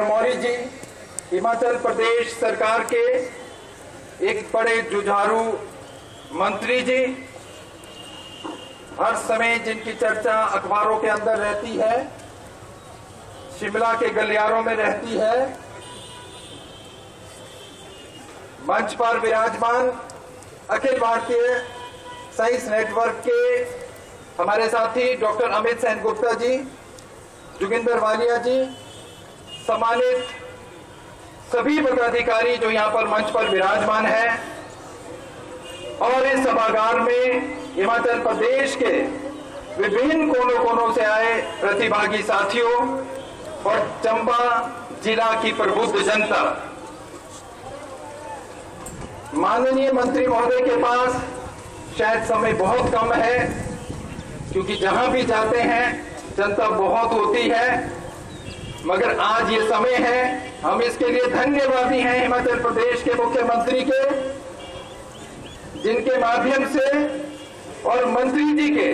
मौर्य जी हिमाचल प्रदेश सरकार के एक बड़े जुझारू मंत्री जी, हर समय जिनकी चर्चा अखबारों के अंदर रहती है, शिमला के गलियारों में रहती है, मंच पर विराजमान अखिल भारतीय साइंस नेटवर्क के हमारे साथी डॉक्टर अमित सेन गुप्ता जी, जोगिंदर वालिया जी, सम्मानित सभी पदाधिकारी जो यहाँ पर मंच पर विराजमान हैं, और इस सभागार में हिमाचल प्रदेश के विभिन्न कोनों कोनों से आए प्रतिभागी साथियों और चंबा जिला की प्रबुद्ध जनता। माननीय मंत्री महोदय के पास शायद समय बहुत कम है, क्योंकि जहां भी जाते हैं जनता बहुत होती है, मगर आज ये समय है, हम इसके लिए धन्यवादी हैं हिमाचल प्रदेश के मुख्यमंत्री के, जिनके माध्यम से, और मंत्री जी के,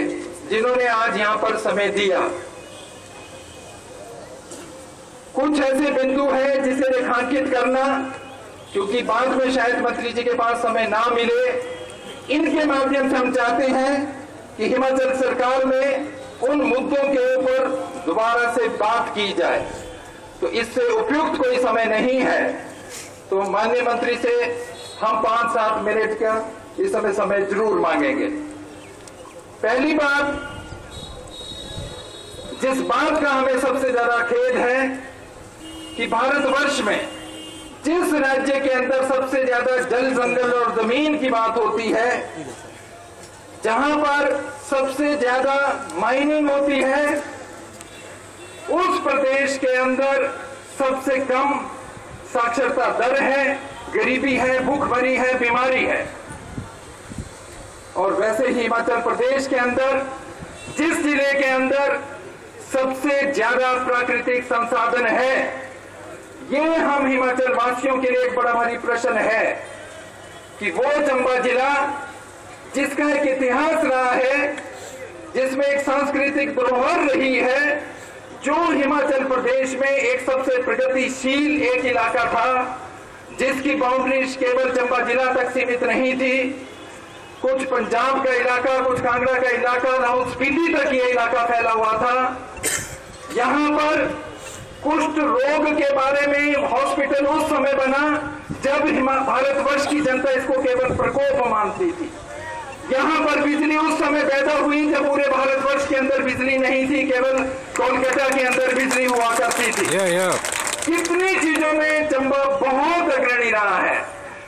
जिन्होंने आज यहां पर समय दिया। कुछ ऐसे बिंदु हैं जिसे रेखांकित करना, क्योंकि बाद में शायद मंत्री जी के पास समय ना मिले, इनके माध्यम से हम चाहते हैं कि हिमाचल सरकार में उन मुद्दों के ऊपर दोबारा से बात की जाए। तो इससे उपयुक्त कोई समय नहीं है, तो माननीय मंत्री से हम 5-7 मिनट का इस समय जरूर मांगेंगे। पहली बात, जिस बात का हमें सबसे ज्यादा खेद है कि भारतवर्ष में जिस राज्य के अंदर सबसे ज्यादा जल, जंगल और जमीन की बात होती है, जहां पर सबसे ज्यादा माइनिंग होती है, उस प्रदेश के अंदर सबसे कम साक्षरता दर है, गरीबी है, भूखमरी है, बीमारी है। और वैसे ही हिमाचल प्रदेश के अंदर जिस जिले के अंदर सबसे ज्यादा प्राकृतिक संसाधन है, ये हम हिमाचल वासियों के लिए एक बड़ा भारी प्रश्न है कि वो चंबा जिला जिसका एक इतिहास रहा है, जिसमें एक सांस्कृतिक धरोहर रही है, जो हिमाचल प्रदेश में एक सबसे प्रगतिशील एक इलाका था, जिसकी बाउंड्रीज केवल चंबा जिला तक सीमित नहीं थी, कुछ पंजाब का इलाका, कुछ कांगड़ा का इलाका, लाहौल स्पीति तक ये इलाका फैला हुआ था। यहाँ पर कुष्ठ रोग के बारे में हॉस्पिटल उस समय बना जब भारतवर्ष की जनता इसको केवल प्रकोप मानती थी। यहाँ पर बिजली उस समय पैदा हुई जब पूरे भारतवर्ष के अंदर बिजली नहीं थी, केवल कोलकाता के अंदर बिजली हुआ करती थी। कितनी चीजों में चंबा बहुत अग्रणी रहा है,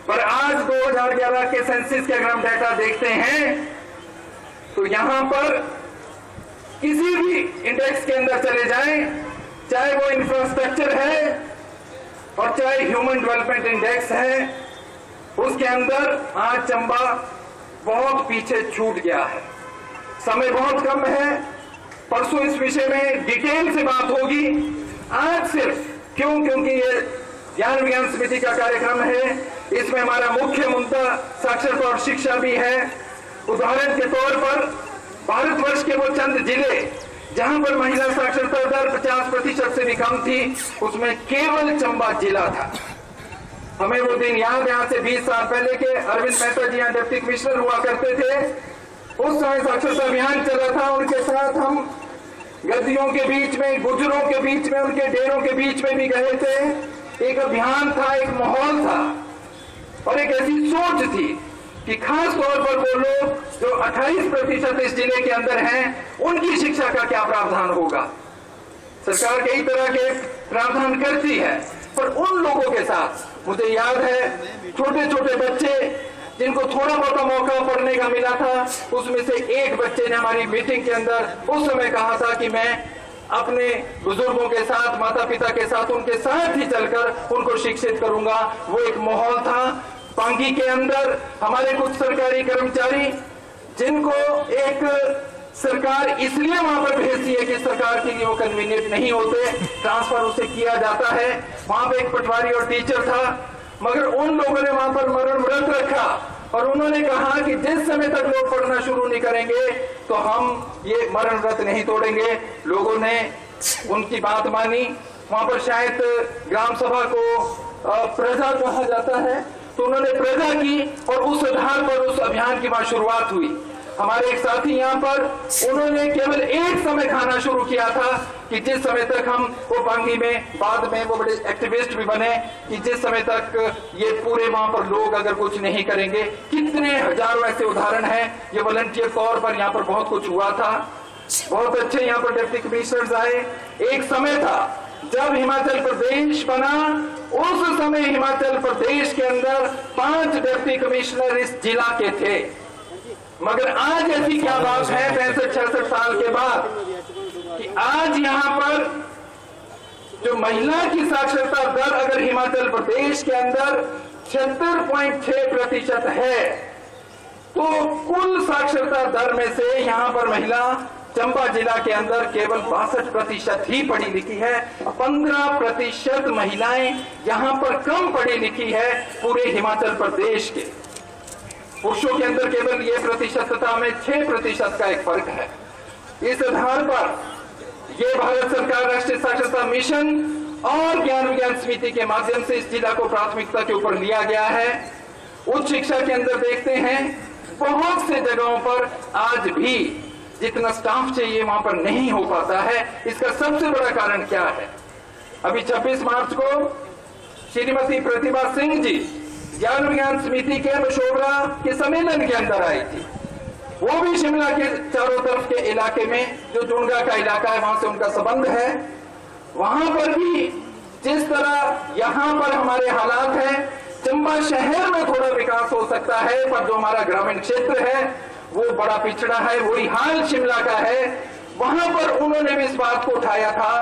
पर आज 2011 के सेंसस के अगर हम डाटा देखते हैं तो यहाँ पर किसी भी इंडेक्स के अंदर चले जाएं, चाहे वो इंफ्रास्ट्रक्चर है और चाहे ह्यूमन डेवलपमेंट इंडेक्स है, उसके अंदर आज चंबा बहुत पीछे छूट गया है। समय बहुत कम है, परसों इस विषय में डिटेल से बात होगी। आज सिर्फ क्योंकि ये ज्ञान विज्ञान समिति का कार्यक्रम है, इसमें हमारा मुख्य मुद्दा साक्षरता और शिक्षा भी है। उदाहरण के तौर पर भारतवर्ष के वो चंद जिले जहां पर महिला साक्षरता दर 50% से भी कम थी, उसमें केवल चंबा जिला था। हमें वो दिन याद है, आज से 20 साल पहले के अरविंद मेहता जी यहाँ डिप्टी कमिश्नर हुआ करते थे। उस समय साक्षरता अभियान चला था, उनके साथ हम गद्दियों के बीच में, गुजरों के बीच में, उनके डेरों के बीच में भी गए थे। एक अभियान था, एक माहौल था और एक ऐसी सोच थी कि खास तौर पर वो लोग जो 28% इस जिले के अंदर हैं, उनकी शिक्षा का क्या प्रावधान होगा। सरकार कई तरह के प्रावधान करती है, पर उन लोगों के साथ मुझे याद है छोटे छोटे बच्चे जिनको थोड़ा बहुत मौका पढ़ने का मिला था, उसमें से एक बच्चे ने हमारी मीटिंग के अंदर उस समय कहा था कि मैं अपने बुजुर्गों के साथ, माता पिता के साथ, उनके साथ ही चलकर उनको शिक्षित करूंगा। वो एक माहौल था। पांगी के अंदर हमारे कुछ सरकारी कर्मचारी, जिनको एक सरकार इसलिए वहां पर भेजती है कि सरकार के लिए वो कन्वीनियंट नहीं होते, ट्रांसफर उसे किया जाता है। वहां पे एक पटवारी और टीचर था, मगर उन लोगों ने वहां पर मरण व्रत रखा और उन्होंने कहा कि जिस समय तक लोग पढ़ना शुरू नहीं करेंगे तो हम ये मरण व्रत नहीं तोड़ेंगे। लोगों ने उनकी बात मानी। वहां पर शायद ग्राम सभा को प्रजा कहा जाता है, तो उन्होंने प्रजा की और उस आधार पर उस अभियान की वहां शुरुआत हुई। हमारे एक साथी यहाँ पर, उन्होंने केवल एक समय खाना शुरू किया था कि जिस समय तक हम वो बांगी में बाद में वो बड़े एक्टिविस्ट भी बने कि जिस समय तक ये पूरे वहां पर लोग अगर कुछ नहीं करेंगे। कितने हजारों ऐसे उदाहरण हैं, ये वॉलंटियर तौर पर यहाँ पर बहुत कुछ हुआ था। बहुत अच्छे यहाँ पर डिप्टी कमिश्नर्स आए। एक समय था जब हिमाचल प्रदेश बना, उस समय हिमाचल प्रदेश के अंदर 5 डिप्टी कमिश्नर इस जिला के थे। मगर आज ऐसी क्या बात है 65-66 साल के बाद कि आज यहाँ पर जो महिला की साक्षरता दर अगर हिमाचल प्रदेश के अंदर 76.6% है, तो कुल साक्षरता दर में से यहाँ पर महिला चंबा जिला के अंदर केवल 62% ही पढ़ी लिखी है। 15% महिलाएं यहाँ पर कम पढ़ी लिखी है पूरे हिमाचल प्रदेश के। पुरुषों के अंदर केवल ये प्रतिशतता में 6% का एक फर्क है। इस आधार पर ये भारत सरकार राष्ट्रीय साक्षरता मिशन और ज्ञान विज्ञान समिति के माध्यम से इस जिला को प्राथमिकता के ऊपर लिया गया है। उच्च शिक्षा के अंदर देखते हैं बहुत से जगहों पर आज भी जितना स्टाफ चाहिए वहां पर नहीं हो पाता है। इसका सबसे बड़ा कारण क्या है? अभी 26 मार्च को श्रीमती प्रतिभा सिंह जी ज्ञान विज्ञान समिति के मशोबरा के सम्मेलन के अंदर आई थी। वो भी शिमला के चारों तरफ के इलाके में, जो जुनगा का इलाका है वहां से उनका संबंध है। वहां पर भी जिस तरह यहां पर हमारे हालात हैं, चंबा शहर में थोड़ा विकास हो सकता है, पर जो हमारा ग्रामीण क्षेत्र है वो बड़ा पिछड़ा है। वही हाल शिमला का है। वहां पर उन्होंने भी इस बात को उठाया था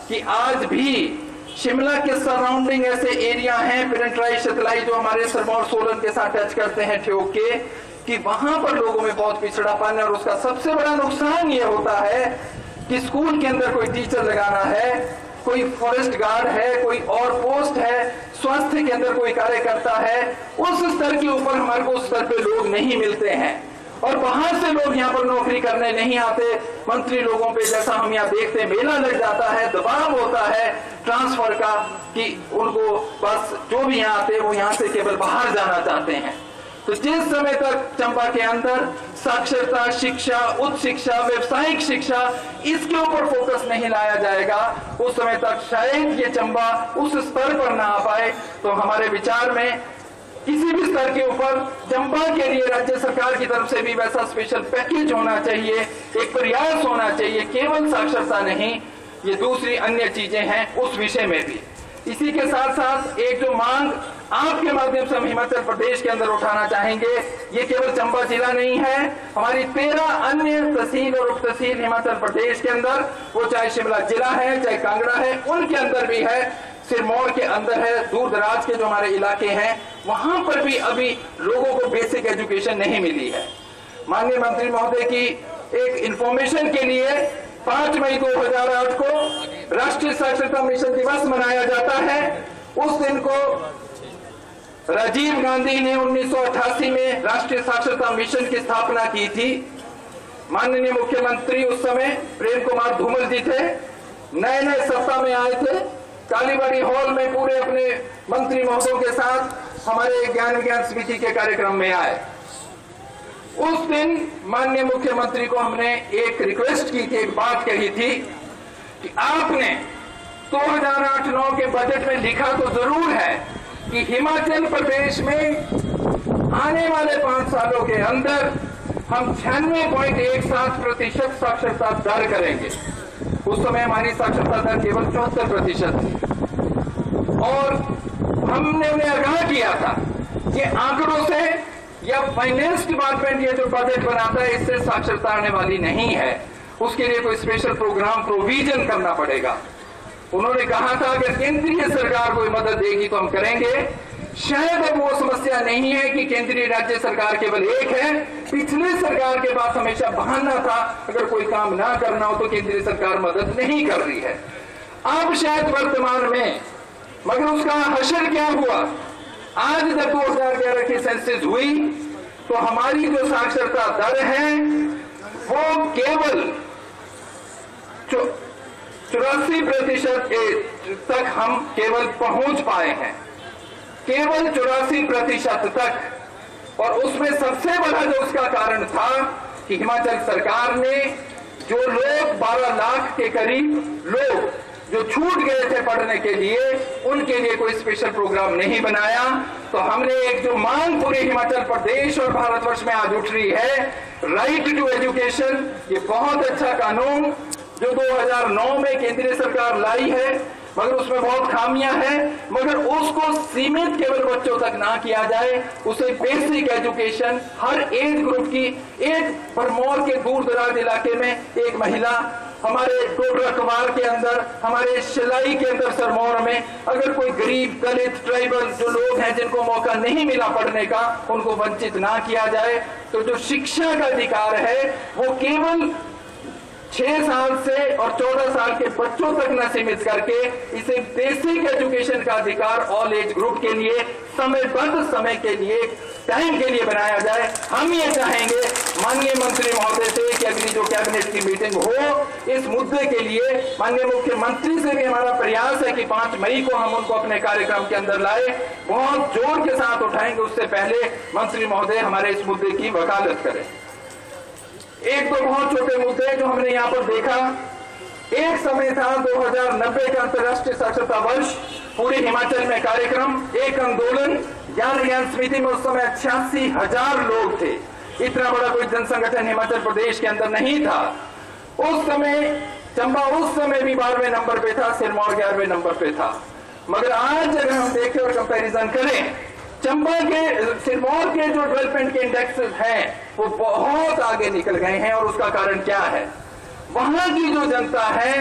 कि आज भी शिमला के सराउंडिंग ऐसे एरिया हैं, पिरंट्राई शतलाई जो हमारे सिरमौर सोलन के साथ टच करते हैं ठियोग के, कि वहां पर लोगों में बहुत पिछड़ापन है। और उसका सबसे बड़ा नुकसान ये होता है कि स्कूल के अंदर कोई टीचर लगाना है, कोई फॉरेस्ट गार्ड है, कोई और पोस्ट है, स्वास्थ्य के अंदर कोई कार्यकर्ता है, उस स्तर के ऊपर हमारे को उस स्तर पे लोग नहीं मिलते हैं। और बाहर से लोग यहाँ पर नौकरी करने नहीं आते। मंत्री लोगों पे जैसा हम यहाँ देखते हैं, मेला लग जाता है, दबाव होता है ट्रांसफर का कि उनको बस जो भी यहाँ आते हैं वो यहाँ से केवल बाहर जाना चाहते हैं। तो जिस समय तक चंबा के अंदर साक्षरता, शिक्षा, उच्च शिक्षा, व्यवसायिक शिक्षा, इसके ऊपर फोकस नहीं लाया जाएगा, उस समय तक शायद ये चंबा उस स्तर पर ना आ पाए। तो हमारे विचार में किसी भी स्तर के ऊपर चंबा के लिए राज्य सरकार की तरफ से भी वैसा स्पेशल पैकेज होना चाहिए, एक प्रयास होना चाहिए। केवल साक्षरता नहीं, ये दूसरी अन्य चीजें हैं उस विषय में भी। इसी के साथ साथ एक जो मांग आपके माध्यम से हम हिमाचल प्रदेश के अंदर उठाना चाहेंगे, ये केवल चंबा जिला नहीं है, हमारी 13 अन्य तहसील और उप तहसील हिमाचल प्रदेश के अंदर, वो चाहे शिमला जिला है, चाहे कांगड़ा है, उनके अंदर भी है, सिरमौर के अंदर है, दूर दराज के जो हमारे इलाके हैं वहां पर भी अभी लोगों को बेसिक एजुकेशन नहीं मिली है। माननीय मंत्री महोदय की एक इंफॉर्मेशन के लिए 5 मई 2008 को राष्ट्रीय साक्षरता मिशन दिवस मनाया जाता है। उस दिन को राजीव गांधी ने 1988 में राष्ट्रीय साक्षरता मिशन की स्थापना की थी। माननीय मुख्यमंत्री उस समय प्रेम कुमार धूमल जी थे, नए नए सत्ता में आए थे, कालीबाड़ी हॉल में पूरे अपने मंत्री महोदयों के साथ हमारे ज्ञान विज्ञान समिति के कार्यक्रम में आए। उस दिन माननीय मुख्यमंत्री को हमने एक रिक्वेस्ट की थी, एक बात कही थी कि आपने 2008-9 के बजट में लिखा तो जरूर है कि हिमाचल प्रदेश में आने वाले 5 सालों के अंदर हम 96.17% साक्षरता दर करेंगे। उस समय हमारी साक्षरता दर केवल 74% थी और हमने उन्हें आगाह किया था कि आंकड़ों से या फाइनेंस डिपार्टमेंट ये जो बजट बनाता है इससे साक्षरता आने वाली नहीं है, उसके लिए कोई स्पेशल प्रोग्राम प्रोविजन करना पड़ेगा। उन्होंने कहा था अगर केंद्रीय सरकार कोई मदद देगी तो हम करेंगे। शायद अब वो समस्या नहीं है कि केंद्रीय राज्य सरकार केवल एक है। पिछले सरकार के पास हमेशा बहाना था अगर कोई काम ना करना हो तो केंद्रीय सरकार मदद नहीं कर रही है। अब शायद वर्तमान में, मगर उसका हशर क्या हुआ, आज जब 2011 की सेंसस हुई तो हमारी जो साक्षरता दर है वो केवल 84% तक हम केवल पहुंच पाए हैं, केवल 84% तक। और उसमें सबसे बड़ा जो उसका कारण था कि हिमाचल सरकार ने जो लोग 12 लाख के करीब लोग जो छूट गए थे पढ़ने के लिए, उनके लिए कोई स्पेशल प्रोग्राम नहीं बनाया। तो हमने एक जो मांग पूरे हिमाचल प्रदेश और भारतवर्ष में आज उठ रही है, राइट टू एजुकेशन, ये बहुत अच्छा कानून जो 2009 में केंद्रीय सरकार लाई है, मगर उसमें बहुत खामियां हैं, मगर उसको सीमित केवल बच्चों तक ना किया जाए, उसे बेसिक एजुकेशन हर एज ग्रुप की, एक भरमौर के दूर दराज इलाके में एक महिला, हमारे कोटरा कवार के अंदर, हमारे शिलाई के अंदर सिरमौर में, अगर कोई गरीब दलित ट्राइबल जो लोग हैं जिनको मौका नहीं मिला पढ़ने का, उनको वंचित ना किया जाए। तो जो शिक्षा का अधिकार है वो केवल 6 साल से और 14 साल के बच्चों तक न सीमित करके इसे बेसिक एजुकेशन का अधिकार ऑल एज ग्रुप के लिए समयबद्ध समय के लिए, टाइम के लिए बनाया जाए। हम ये चाहेंगे माननीय मंत्री महोदय से कि अगली जो कैबिनेट की मीटिंग हो इस मुद्दे के लिए, माननीय मुख्यमंत्री से भी हमारा प्रयास है कि 5 मई को हम उनको अपने कार्यक्रम के अंदर लाए, बहुत जोर के साथ उठाएंगे। उससे पहले मंत्री महोदय हमारे इस मुद्दे की वकालत करें। एक तो बहुत छोटे मुद्दे जो हमने यहाँ पर देखा, एक समय था 2090 का अंतर्राष्ट्रीय साक्षरता वर्ष, पूरे हिमाचल में कार्यक्रम, एक आंदोलन, ज्ञान विज्ञान समिति में उस समय 86,000 लोग थे। इतना बड़ा कोई जन संगठन हिमाचल प्रदेश के अंदर नहीं था उस समय। चंबा उस समय भी 12वें नंबर पे था, सिरमौर 11वें नंबर पे था। मगर आज अगर हम देखें और कंपैरिजन करें, चंबा के, सिरमौर के जो डेवलपमेंट के इंडेक्सेस हैं वो बहुत आगे निकल गए हैं। और उसका कारण क्या है? वहां की जो जनता है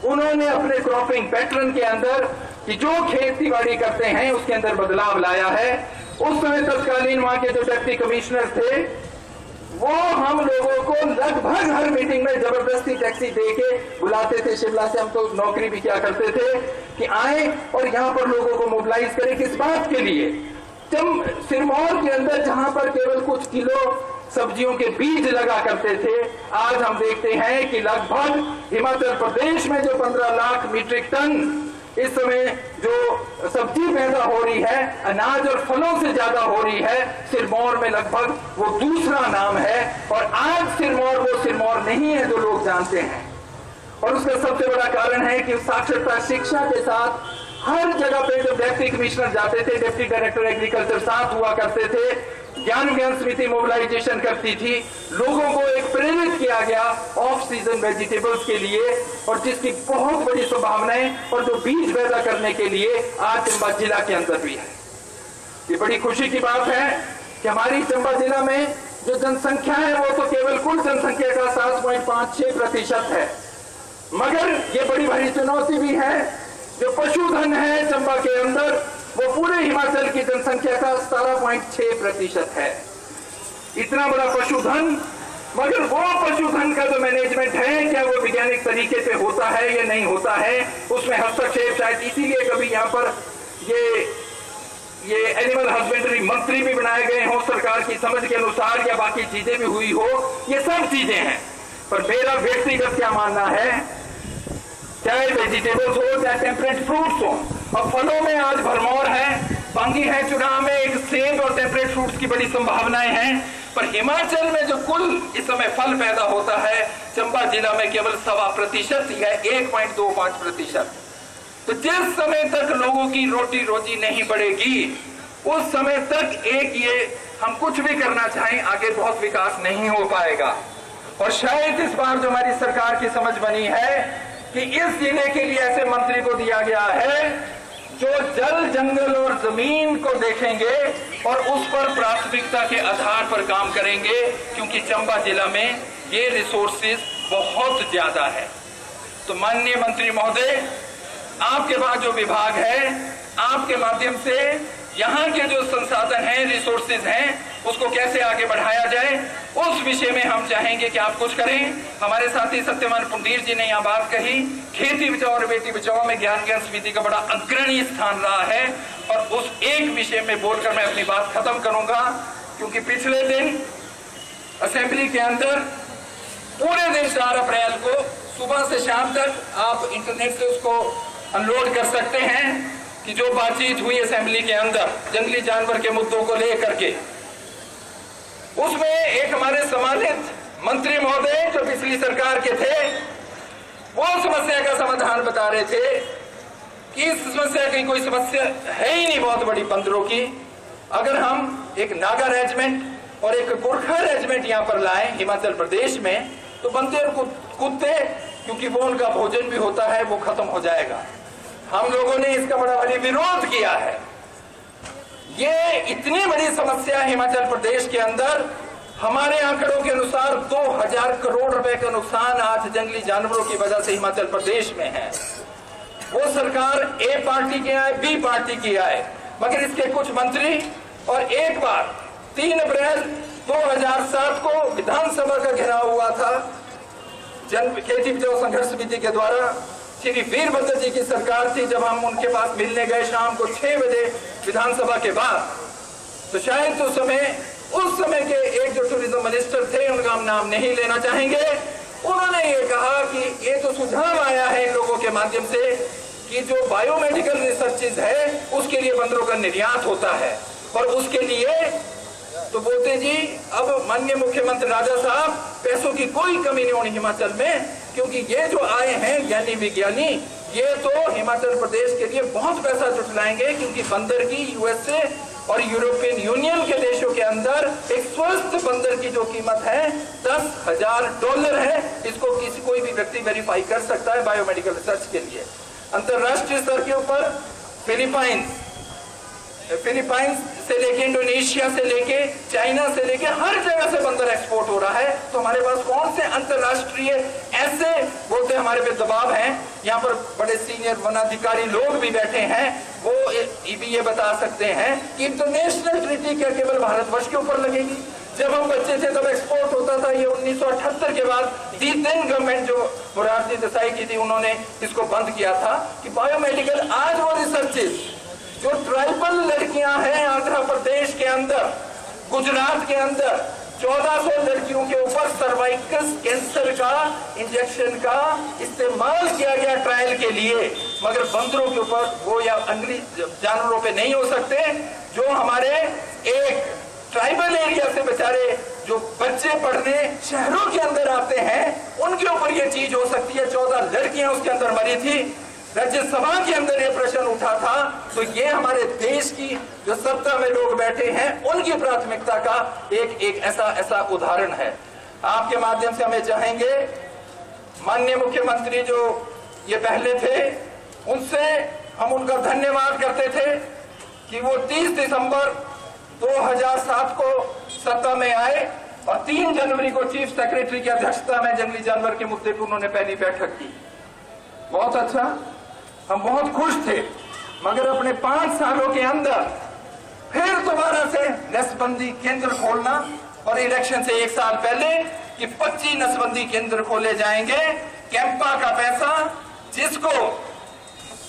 उन्होंने अपने क्रॉपिंग पैटर्न के अंदर कि जो खेती बाड़ी करते हैं उसके अंदर बदलाव लाया है। उस समय तत्कालीन वहां के जो डिप्टी कमिश्नर थे वो हम लोगों को लगभग हर मीटिंग में जबरदस्ती टैक्सी दे के बुलाते थे। शिमला से हम तो नौकरी भी किया करते थे कि आए और यहाँ पर लोगों को मोबिलाइज करें। किस बात के लिए? सिरमौर के अंदर जहां पर केवल कुछ किलो सब्जियों के बीज लगा करते थे, आज हम देखते हैं कि लगभग हिमाचल प्रदेश में जो 15 लाख मीट्रिक टन इस समय जो सब्जी पैदा हो रही है, अनाज और फलों से ज्यादा हो रही है, सिरमौर में लगभग वो दूसरा नाम है। और आज सिरमौर वो सिरमौर नहीं है जो लोग जानते हैं। और उसका सबसे बड़ा कारण है कि साक्षरता शिक्षा के साथ हर जगह पे जो डिप्टी कमिश्नर जाते थे, डिप्टी डायरेक्टर एग्रीकल्चर साथ हुआ करते थे, ज्ञान विज्ञान समिति मोबिलाइजेशन करती थी, लोगों को एक प्रेरित किया गया ऑफ सीजन वेजिटेबल्स के लिए, और जिसकी बहुत बड़ी संभावनाएं और जो बीज पैदा करने के लिए आज चंबा जिला के अंदर भी है। ये बड़ी खुशी की बात है कि हमारी चंबा जिला में जो जनसंख्या है वो तो केवल कुल जनसंख्या का 7.56% है, मगर ये बड़ी भारी चुनौती भी है। जो पशुधन है चंबा के अंदर वो पूरे हिमाचल की जनसंख्या का 17.6% है। इतना बड़ा पशुधन, मगर वो पशुधन का जो मैनेजमेंट है, क्या वो वैज्ञानिक तरीके से होता है या नहीं होता है, उसमें हस्तक्षेप शायद इसीलिए कभी यहाँ पर ये एनिमल हस्बेंड्री मंत्री भी बनाए गए हों सरकार की समझ के अनुसार, या बाकी चीजें भी हुई हो, ये सब चीजें हैं। पर मेरा व्यक्तिगत क्या मानना है, चाहे वेजिटेबल्स हो चाहे टेम्परेट फ्रूट्स हो, और फलों में आज भरमौर है, पांगी है, चुनाव में एक सेब और टेम्परेट फ्रूट्स की बड़ी संभावनाएं हैं। पर हिमाचल में जो कुल इस समय फल पैदा होता है चंबा जिला में केवल 1.25% या 1.25%। तो जिस समय तक लोगों की रोटी रोजी नहीं बढ़ेगी उस समय तक ये हम कुछ भी करना चाहें आगे बहुत विकास नहीं हो पाएगा। और शायद इस बार जो हमारी सरकार की समझ बनी है कि इस जिले के लिए ऐसे मंत्री को दिया गया है जो जल जंगल और जमीन को देखेंगे और उस पर प्राथमिकता के आधार पर काम करेंगे, क्योंकि चंबा जिला में ये रिसोर्सेज बहुत ज्यादा है। तो माननीय मंत्री महोदय, आपके पास जो विभाग है, आपके माध्यम से यहाँ के जो संसाधन हैं, रिसोर्सेज हैं, उसको कैसे आगे बढ़ाया जाए, उस विषय में हम चाहेंगे कि आप कुछ करें। हमारे साथी सत्यवान पुंडीर जी ने यहाँ बात कही, खेती बचाओ और बेटी बचाओ में ज्ञान विज्ञान समिति का बड़ा अग्रणी स्थान रहा है, और उस एक विषय में बोलकर मैं अपनी बात खत्म करूंगा। क्योंकि पिछले दिन असेंबली के अंदर पूरे दिन 4 अप्रैल को सुबह से शाम तक आप इंटरनेट से उसको अनलोड कर सकते हैं कि जो बातचीत हुई असेंबली के अंदर जंगली जानवर के मुद्दों को लेकर के, उसमें एक हमारे सम्मानित मंत्री महोदय जो पिछली सरकार के थे, वो समस्या का समाधान बता रहे थे कि इस समस्या की कोई समस्या है ही नहीं बहुत बड़ी बंदरों की। अगर हम एक नागा रेजिमेंट और एक गोरखा रेजिमेंट यहाँ पर लाएं हिमाचल प्रदेश में, तो बंदर कुत्ते, क्योंकि वो उनका भोजन भी होता है, वो खत्म हो जाएगा। हम लोगों ने इसका बड़ा भारी विरोध किया है। ये इतनी बड़ी समस्या हिमाचल प्रदेश के अंदर, हमारे आंकड़ों के अनुसार 2000 करोड़ रुपए का नुकसान आज जंगली जानवरों की वजह से हिमाचल प्रदेश में है। वो सरकार ए पार्टी की आए, बी पार्टी की आए, मगर इसके कुछ मंत्री, और एक बार 3 अप्रैल 2007 को विधानसभा का घेराव हुआ था खेती बचाओ संघर्ष समिति के द्वारा। श्री वीरभद्र जी की सरकार थी, जब हम उनके पास मिलने गए शाम को 6 बजे विधानसभा के बाद, तो शायद उस समय के एक जो टूरिज्म मिनिस्टर थे, उनका हम नाम नहीं लेना चाहेंगे, उन्होंने ये कहा कि ये तो सुझाव आया है इन लोगों के माध्यम से कि जो बायोमेडिकल रिसर्चेज है उसके लिए बंदरों का निर्यात होता है, और उसके लिए तो बोलते जी अब माननीय मुख्यमंत्री राजा साहब, पैसों की कोई कमी नहीं होनी हिमाचल में, क्योंकि ये जो आए हैं ज्ञानी विज्ञानी, ये तो हिमाचल प्रदेश के लिए बहुत पैसा जुटाएंगे, क्योंकि बंदर की यूएसए और यूरोपियन यूनियन के देशों के अंदर एक स्वस्थ बंदर की जो कीमत है $10,000 है। इसको कोई भी व्यक्ति वेरीफाई कर सकता है बायोमेडिकल रिसर्च के लिए। अंतरराष्ट्रीय स्तर के ऊपर फिलीपाइंस से लेके, इंडोनेशिया से लेके, चाइना से लेके, हर जगह से बंदर एक्सपोर्ट हो रहा है। तो हमारे पास कौन से अंतरराष्ट्रीय ऐसे बोलते हमारे पे दबाव हैं, यहाँ पर बड़े सीनियर वनाधिकारी लोग भी बैठे हैं, वो भी ये बता सकते हैं कि इंटरनेशनल ट्रीटी क्या केवल भारतवर्ष के ऊपर लगेगी। जब हम बच्चे थे तब एक्सपोर्ट होता था, ये 1978 के बाद दिन गवर्नमेंट जो मोरारजी देसाई की थी, उन्होंने इसको बंद किया था कि बायोमेडिकल। आज वो रिसर्चेज जो ट्राइबल लड़कियां हैं आंध्र प्रदेश के अंदर, गुजरात के अंदर, 1400 लड़कियों के ऊपर सर्वाइकल कैंसर का इंजेक्शन का इस्तेमाल किया गया ट्रायल के लिए, मगर बंदरों के ऊपर वो या जंगली जानवरों पे नहीं हो सकते। जो हमारे एक ट्राइबल एरिया से बेचारे जो बच्चे पढ़ने शहरों के अंदर आते हैं, उनके ऊपर ये चीज हो सकती है। 14 लड़कियां उसके अंदर मरी थी। राज्यसभा के अंदर ये प्रश्न उठा था। तो ये हमारे देश की जो सत्ता में लोग बैठे हैं, उनकी प्राथमिकता का एक ऐसा उदाहरण है। आपके माध्यम से हमें चाहेंगे, माननीय मुख्यमंत्री जो ये पहले थे, उनसे हम उनका धन्यवाद करते थे कि वो 30 दिसंबर 2007 को सत्ता में आए और 3 जनवरी को चीफ सेक्रेटरी की अध्यक्षता में जंगली जानवर के मुद्दे पर उन्होंने पहली बैठक की। बहुत अच्छा, हम बहुत खुश थे। मगर अपने 5 सालों के अंदर फिर दोबारा से नसबंदी केंद्र खोलना, और इलेक्शन से 1 साल पहले कि 25 नसबंदी केंद्र खोले जाएंगे। कैंपा का पैसा जिसको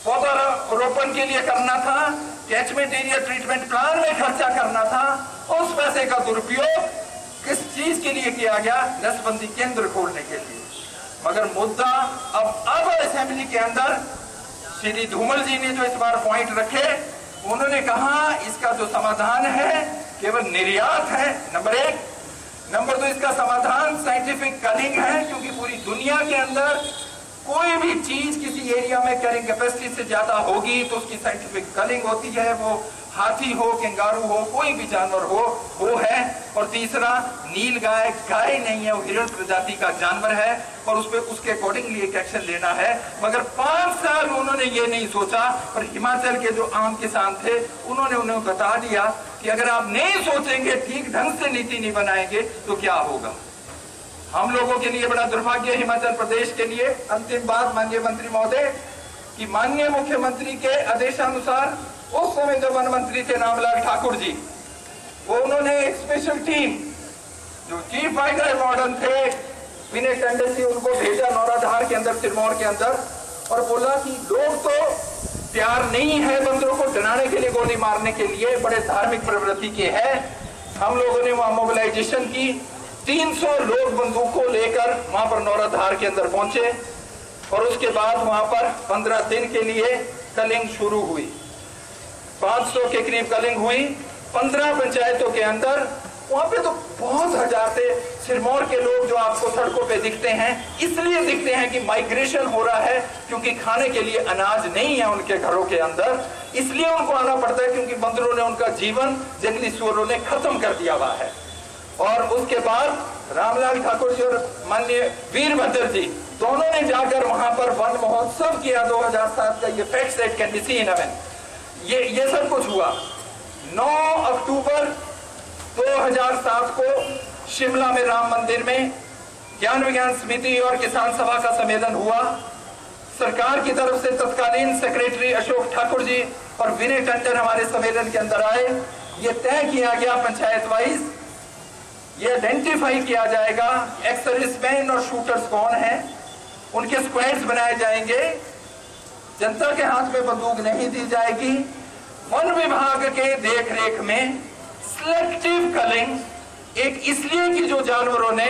पौधारोपण के लिए करना था, कैचमेंट एरिया ट्रीटमेंट प्लान में खर्चा करना था, उस पैसे का दुरुपयोग किस चीज के लिए किया गया? नसबंदी केंद्र खोलने के लिए। मगर मुद्दा अब असेंबली के अंदर श्री धूमल जी ने जो इस बार पॉइंट रखे, उन्होंने कहा इसका जो समाधान है केवल निर्यात है, नंबर 1। नंबर 2, इसका समाधान साइंटिफिक कलिंग है, क्योंकि पूरी दुनिया के अंदर कोई भी चीज किसी एरिया में कैरिंग कैपेसिटी से ज्यादा होगी तो उसकी साइंटिफिक कलिंग होती है। वो हाथी हो, कंगारू हो, कोई भी जानवर हो, वो है। और तीसरा, नील गाय नहीं है, वो हिरण प्रजाति का जानवर है और उस पर उसके अकॉर्डिंगली एक एक्शन लेना है। मगर 5 साल उन्होंने ये नहीं सोचा। और हिमाचल के जो आम किसान थे, उन्होंने उन्हें बता दिया कि अगर आप नहीं सोचेंगे, ठीक ढंग से नीति नहीं बनाएंगे तो क्या होगा। हम लोगों के लिए बड़ा दुर्भाग्य है हिमाचल प्रदेश के लिए। अंतिम बात माननीय मंत्री महोदय, कि माननीय मुख्यमंत्री के आदेशानुसार उस समय जो वन मंत्री थे नामलाल ठाकुर जी, वो उन्होंने एक स्पेशल टीम जो चीफ वाइल्ड वार्डन थे विनय टंडन जी, उनको भेजा नौराधार के अंदर, सिरमौर के अंदर, और बोला कि लोग तो तैयार नहीं है बंदरों को डराने के लिए, गोली मारने के लिए, बड़े धार्मिक प्रवृत्ति के हैं। हम लोगों ने वहां मोबिलाइजेशन की, 300 लोग बंदूकों लेकर वहां पर नौराधार के अंदर पहुंचे। और उसके बाद वहां पर 15 दिन के लिए कलिंग शुरू हुई। 500 के करीब कलिंग हुई 15 पंचायतों के अंदर। वहां पे तो बहुत हजार थे सिरमौर के लोग जो आपको सड़कों पे दिखते हैं, इसलिए दिखते हैं कि माइग्रेशन हो रहा है, क्योंकि खाने के लिए अनाज नहीं है उनके घरों के अंदर, इसलिए उनको आना पड़ता है, क्योंकि बंदरों ने उनका जीवन जंगली सुअरों ने खत्म कर दिया हुआ है। और उसके बाद रामलाल ठाकुर जी और माननीय वीरभद्र जी दोनों ने जाकर वहां पर वन महोत्सव किया 2007 का। ये facts that can be seen ये सब कुछ हुआ। 9 अक्टूबर 2007 को शिमला में राम मंदिर में ज्ञान विज्ञान समिति और किसान सभा का सम्मेलन हुआ। सरकार की तरफ से तत्कालीन सेक्रेटरी अशोक ठाकुर जी और विनय टंडन हमारे सम्मेलन के अंदर आए। ये तय किया गया पंचायत वाइज, ये आइडेंटिफाई किया जाएगा एक्स सर्विसमैन और शूटर्स कौन है, उनके स्क्वाड्स बनाए जाएंगे, जनता के हाथ में बंदूक नहीं दी जाएगी। वन विभाग के देखरेख में सिलेक्टिव कलिंग एक इसलिए कि जो जानवरों ने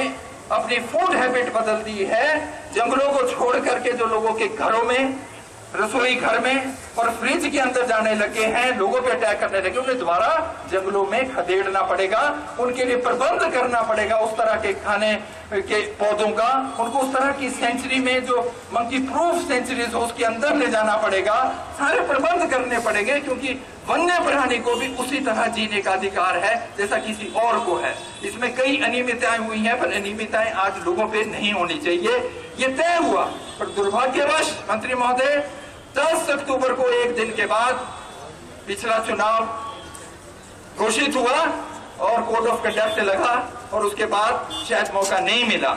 अपनी फूड हैबिट बदल दी है, जंगलों को छोड़ करके जो लोगों के घरों में, रसोई घर में और फ्रिज के अंदर जाने लगे हैं, लोगों पे अटैक करने लगे, उन्हें दोबारा जंगलों में खदेड़ना पड़ेगा, उनके लिए प्रबंध करना पड़ेगा उस तरह के खाने के पौधों का, उनको उस तरह की सेंचुरी में जो मंकी प्रूफ सेंचुरीज हो उसके अंदर ले जाना पड़ेगा, सारे प्रबंध करने पड़ेंगे, क्योंकि वन्य प्राणी को भी उसी तरह जीने का अधिकार है जैसा किसी और को है। इसमें कई अनियमितताएं हुई हैं, पर अनियमितताएं आज लोगों पे नहीं होनी चाहिए, ये तय हुआ। पर दुर्भाग्यवश मंत्री महोदय 10 अक्टूबर को एक दिन के बाद पिछला चुनाव घोषित हुआ और कोड ऑफ कंडक्ट लगा और उसके बाद शायद मौका नहीं मिला।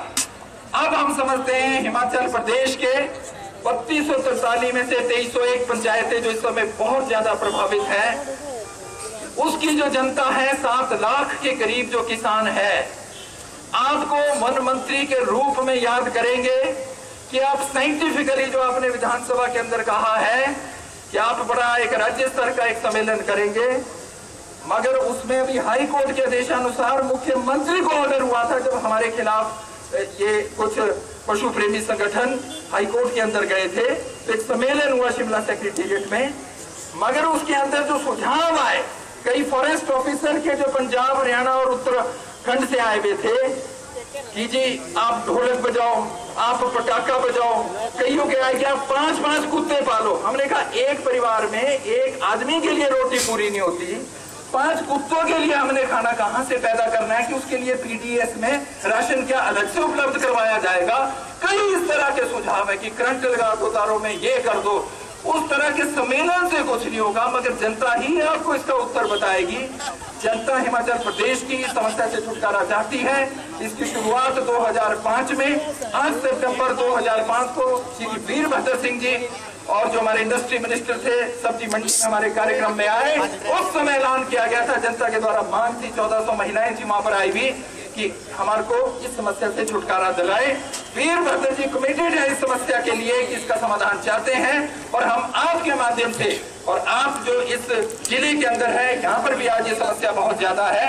अब हम समझते हैं हिमाचल प्रदेश के 3243 में से 2301 पंचायतें जो इस समय बहुत ज्यादा प्रभावित है, उसकी जो जनता है 7 लाख के करीब जो किसान है, आपको वन मंत्री के रूप में याद करेंगे कि आप साइंटिफिकली जो आपने विधानसभा के अंदर कहा है कि आप बड़ा एक राज्य स्तर का एक सम्मेलन करेंगे, मगर उसमें अभी हाई कोर्ट के आदेशानुसार मुख्यमंत्री को ऑर्डर हुआ था जब हमारे खिलाफ ये कुछ पशु प्रेमी संगठन हाई कोर्ट के अंदर गए थे, तो एक सम्मेलन हुआ शिमला सेक्रेटेरिएट में, मगर उसके अंदर जो सुझाव आए कई फॉरेस्ट ऑफिसर के जो पंजाब, हरियाणा और उत्तराखंड से आए हुए थे कि जी आप ढोलक बजाओ, आप पटाखा बजाओ, कईयों के आए कि आप 5-5 कुत्ते पालो। हमने कहा एक परिवार में एक आदमी के लिए रोटी पूरी नहीं होती, 5 कुत्तों के लिए हमने खाना कहां से पैदा करना है कि उसके लिए पीडीएस में राशन क्या अलग से उपलब्ध करवाया जाएगा। कई इस तरह के सुझाव है कि करंट लगा दो तारों में, ये कर दो, उस तरह के सम्मेलन से कुछ नहीं होगा, मगर जनता ही आपको इसका उत्तर बताएगी। जनता हिमाचल प्रदेश की समस्या से छुटकारा चाहती है। इसकी शुरुआत 2005 में 8 सितंबर 2005 को श्री वीरभद्र सिंह जी और जो हमारे इंडस्ट्री मिनिस्टर थे सब्जी मंडी में हमारे कार्यक्रम में आए, उस समय ऐलान किया गया था, जनता के द्वारा मांग थी, 1400 महिलाएं थी वहां पर आई भी कि हमारे को इस समस्या से छुटकारा दिलाए। वीरभद्र जी कमिटेड है इस समस्या के लिए कि इसका समाधान चाहते हैं, और हम आपके माध्यम से, और आप जो इस जिले के अंदर है यहाँ पर भी आज ये समस्या बहुत ज्यादा है,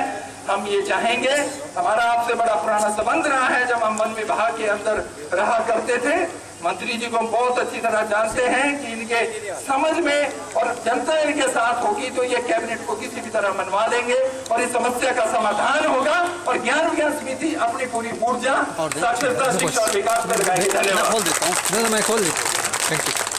हम ये चाहेंगे, हमारा आपसे बड़ा पुराना संबंध रहा है, जब हम वन विभाग के अंदर रहा करते थे, मंत्री जी को हम बहुत अच्छी तरह जानते हैं कि इनके समझ में और जनता इनके साथ होगी तो ये कैबिनेट को किसी भी तरह मनवा लेंगे और इस समस्या का समाधान होगा, और ज्ञान विज्ञान समिति अपनी पूरी ऊर्जा साक्षरता, शिक्षा और विकास पर लगाएगी। धन्यवाद। मैं खोल देता हूँ। Thank you.